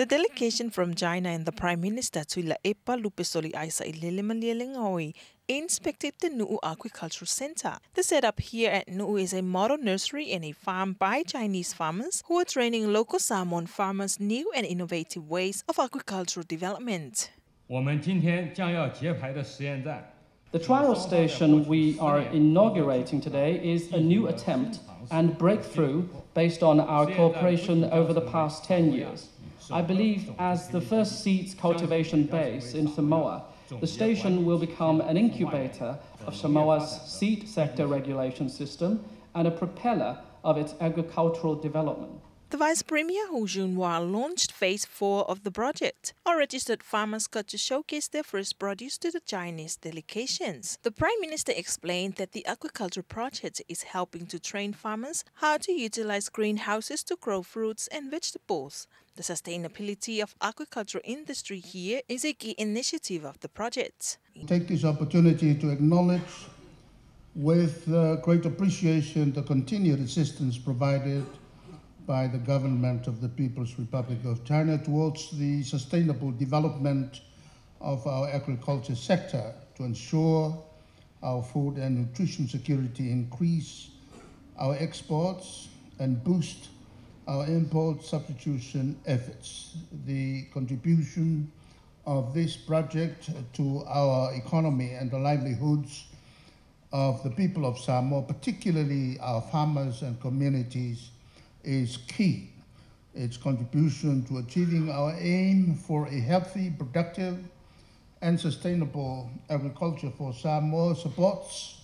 The delegation from China and the Prime Minister Tuilaepa Sailele Malielegaoi inspected the Nu'u Agricultural Center. The setup here at Nu'u is a model nursery and a farm by Chinese farmers who are training local Samoan farmers new and innovative ways of agricultural development. The trial station we are inaugurating today is a new attempt and breakthrough based on our cooperation over the past 10 years. I believe as the first seeds cultivation base in Samoa, the station will become an incubator of Samoa's seed sector regulation system and a propeller of its agricultural development. The Vice Premier Hu Chunhua launched Phase 4 of the project. All registered farmers got to showcase their first produce to the Chinese delegations. The Prime Minister explained that the agriculture project is helping to train farmers how to utilize greenhouses to grow fruits and vegetables. The sustainability of agricultural industry here is a key initiative of the project. Take this opportunity to acknowledge with great appreciation the continued assistance provided by the government of the People's Republic of China towards the sustainable development of our agriculture sector to ensure our food and nutrition security, increase our exports, and boost our import substitution efforts. The contribution of this project to our economy and the livelihoods of the people of Samoa, particularly our farmers and communities, is key. Its contribution to achieving our aim for a healthy, productive, and sustainable agriculture for Samoa supports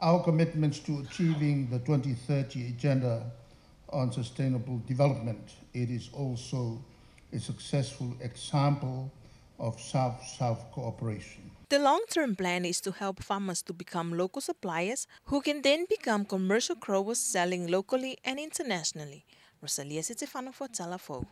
our commitments to achieving the 2030 Agenda on Sustainable Development. It is also a successful example of South-South cooperation. The long-term plan is to help farmers to become local suppliers who can then become commercial growers selling locally and internationally. Rosalia Sitifano for Talafo.